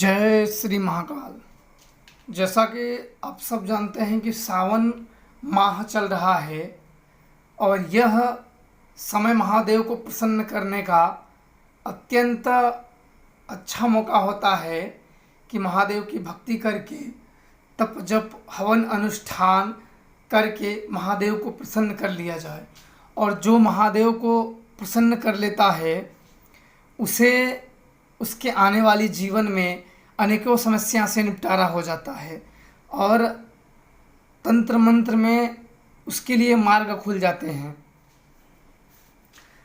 जय श्री महाकाल। जैसा कि आप सब जानते हैं कि सावन माह चल रहा है और यह समय महादेव को प्रसन्न करने का अत्यंत अच्छा मौका होता है कि महादेव की भक्ति करके तप जप हवन अनुष्ठान करके महादेव को प्रसन्न कर लिया जाए। और जो महादेव को प्रसन्न कर लेता है उसे उसके आने वाली जीवन में अनेकों समस्या से निपटारा हो जाता है और तंत्र मंत्र में उसके लिए मार्ग खुल जाते हैं।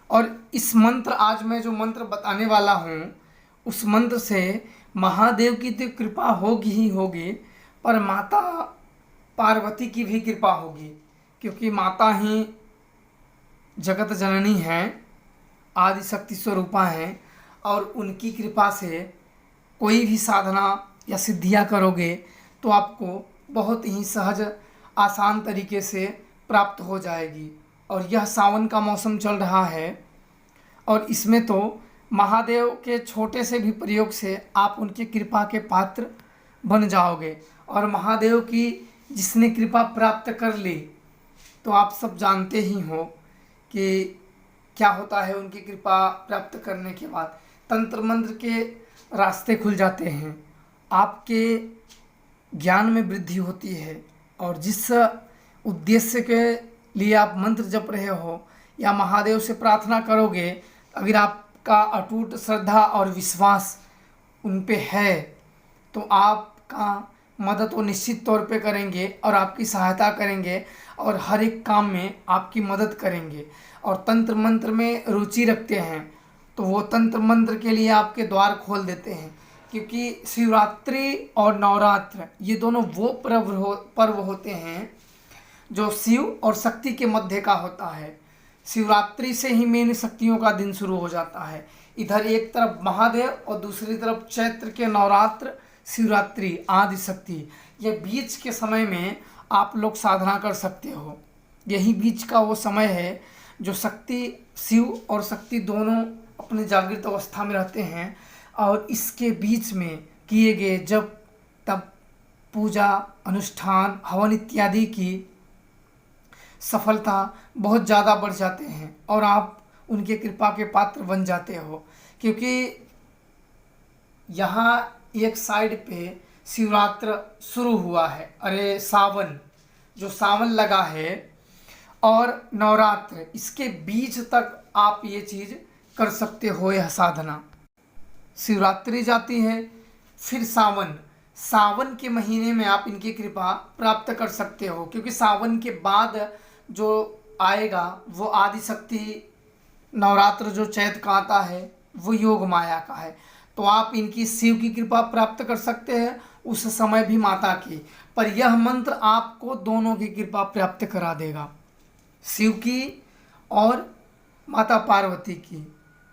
और इस मंत्र आज मैं जो मंत्र बताने वाला हूँ उस मंत्र से महादेव की तो कृपा होगी ही होगी, पर माता पार्वती की भी कृपा होगी, क्योंकि माता ही जगत जननी हैं, आदि शक्ति स्वरूपा हैं। और उनकी कृपा से कोई भी साधना या सिद्धियां करोगे तो आपको बहुत ही सहज आसान तरीके से प्राप्त हो जाएगी। और यह सावन का मौसम चल रहा है और इसमें तो महादेव के छोटे से भी प्रयोग से आप उनकी कृपा के पात्र बन जाओगे। और महादेव की जिसने कृपा प्राप्त कर ली तो आप सब जानते ही हो कि क्या होता है। उनकी कृपा प्राप्त करने के बाद तंत्र मंत्र के रास्ते खुल जाते हैं, आपके ज्ञान में वृद्धि होती है। और जिस उद्देश्य के लिए आप मंत्र जप रहे हो या महादेव से प्रार्थना करोगे, अगर आपका अटूट श्रद्धा और विश्वास उन पे है तो आपका मदद वो निश्चित तौर पे करेंगे और आपकी सहायता करेंगे और हर एक काम में आपकी मदद करेंगे। और तंत्र मंत्र में रुचि रखते हैं तो वो तंत्र मंत्र के लिए आपके द्वार खोल देते हैं, क्योंकि शिवरात्रि और नवरात्र ये दोनों वो पर्व होते हैं जो शिव और शक्ति के मध्य का होता है। शिवरात्रि से ही मेन शक्तियों का दिन शुरू हो जाता है। इधर एक तरफ महादेव और दूसरी तरफ चैत्र के नवरात्र, शिवरात्रि, आदि शक्ति। ये बीच के समय में आप लोग साधना कर सकते हो। यही बीच का वो समय है जो शक्ति, शिव और शक्ति दोनों अपने जागृत अवस्था में रहते हैं। और इसके बीच में किए गए जब तब पूजा अनुष्ठान हवन इत्यादि की सफलता बहुत ज़्यादा बढ़ जाते हैं और आप उनके कृपा के पात्र बन जाते हो। क्योंकि यहाँ एक साइड पे शिवरात्र शुरू हुआ है, अरे सावन, जो सावन लगा है और नवरात्र, इसके बीच तक आप ये चीज़ कर सकते हो। यह साधना शिवरात्रि जाती है, फिर सावन के महीने में आप इनकी कृपा प्राप्त कर सकते हो। क्योंकि सावन के बाद जो आएगा वो आदि शक्ति नवरात्र जो चैत्र का आता है वो योग माया का है। तो आप इनकी शिव की कृपा प्राप्त कर सकते हैं, उस समय भी माता की। पर यह मंत्र आपको दोनों की कृपा प्राप्त करा देगा, शिव की और माता पार्वती की।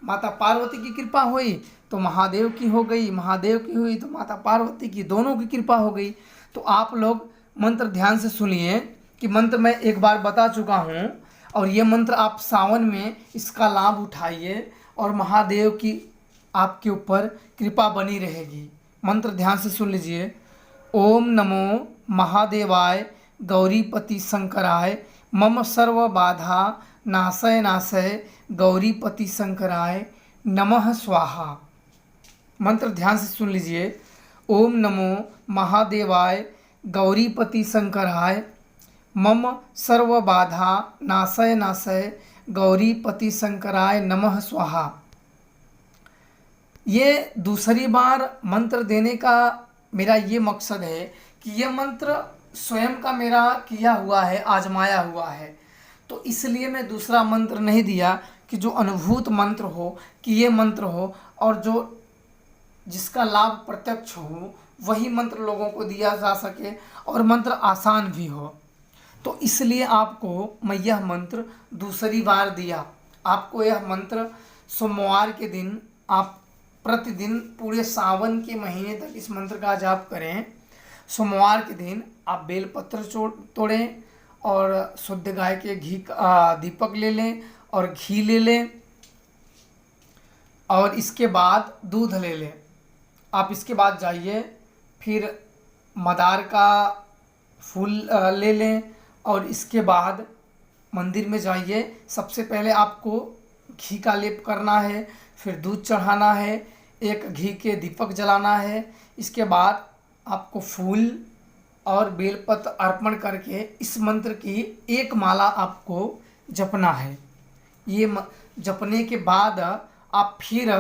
माता पार्वती की कृपा हुई तो महादेव की हो गई, महादेव की हुई तो माता पार्वती की, दोनों की कृपा हो गई। तो आप लोग मंत्र ध्यान से सुनिए कि मंत्र मैं एक बार बता चुका हूँ और ये मंत्र आप सावन में इसका लाभ उठाइए और महादेव की आपके ऊपर कृपा बनी रहेगी। मंत्र ध्यान से सुन लीजिए। ओम नमो महादेवाय गौरीपति शंकराय मम सर्व बाधा नाशय नाशय गौरीपति शंकराय नमः स्वाहा। मंत्र ध्यान से सुन लीजिए। ओम नमो महादेवाय गौरीपति शंकराय मम सर्व बाधा नाशय नाशय गौरीपति शंकराय नमः स्वाहा। ये दूसरी बार मंत्र देने का मेरा ये मकसद है कि ये मंत्र स्वयं का मेरा किया हुआ है, आजमाया हुआ है। तो इसलिए मैं दूसरा मंत्र नहीं दिया कि जो अनुभूत मंत्र हो, कि ये मंत्र हो और जो जिसका लाभ प्रत्यक्ष हो वही मंत्र लोगों को दिया जा सके और मंत्र आसान भी हो। तो इसलिए आपको मैं यह मंत्र दूसरी बार दिया। आपको यह मंत्र सोमवार के दिन आप प्रतिदिन पूरे सावन के महीने तक इस मंत्र का जाप करें। सोमवार के दिन आप बेलपत्र तोड़ें और शुद्ध गाय के घी का दीपक ले लें और घी ले लें और इसके बाद दूध ले लें आप इसके बाद जाइए, फिर मदार का फूल ले लें और इसके बाद मंदिर में जाइए। सबसे पहले आपको घी का लेप करना है, फिर दूध चढ़ाना है, एक घी के दीपक जलाना है। इसके बाद आपको फूल और बेलपत्र अर्पण करके इस मंत्र की एक माला आपको जपना है। ये जपने के बाद आप फिर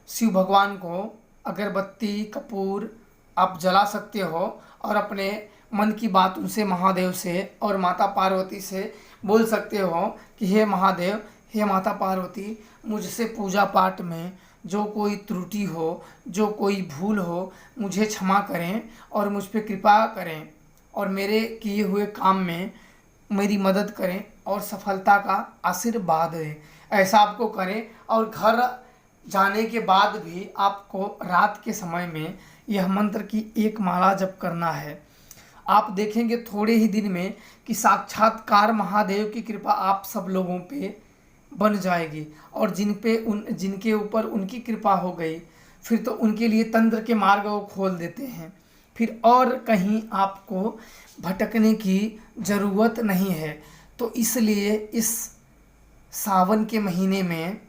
शिव भगवान को अगरबत्ती कपूर आप जला सकते हो और अपने मन की बात उनसे, महादेव से और माता पार्वती से बोल सकते हो कि हे महादेव, हे माता पार्वती, मुझसे पूजा पाठ में जो कोई त्रुटि हो, जो कोई भूल हो, मुझे क्षमा करें और मुझ पर कृपा करें और मेरे किए हुए काम में मेरी मदद करें और सफलता का आशीर्वाद दें। ऐसा आपको करें और घर जाने के बाद भी आपको रात के समय में यह मंत्र की एक माला जप करना है। आप देखेंगे थोड़े ही दिन में कि साक्षात्कार महादेव की कृपा आप सब लोगों पे बन जाएगी और जिनके ऊपर उनकी कृपा हो गई, फिर तो उनके लिए तंत्र के मार्ग वो खोल देते हैं। फिर और कहीं आपको भटकने की ज़रूरत नहीं है। तो इसलिए इस सावन के महीने में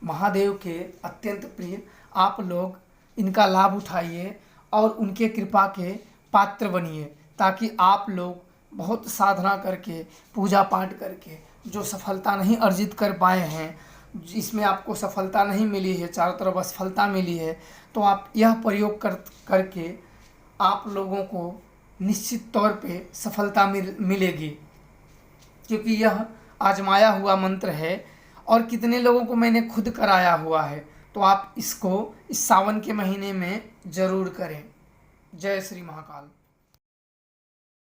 महादेव के अत्यंत प्रिय आप लोग इनका लाभ उठाइए और उनके कृपा के पात्र बनिए, ताकि आप लोग बहुत साधना करके, पूजा पाठ करके जो सफलता नहीं अर्जित कर पाए हैं, जिसमें आपको सफलता नहीं मिली है, चारों तरफ असफलता मिली है, तो आप यह प्रयोग करके आप लोगों को निश्चित तौर पे सफलता मिलेगी, क्योंकि यह आजमाया हुआ मंत्र है और कितने लोगों को मैंने खुद कराया हुआ है। तो आप इसको इस सावन के महीने में ज़रूर करें। जय श्री महाकाल।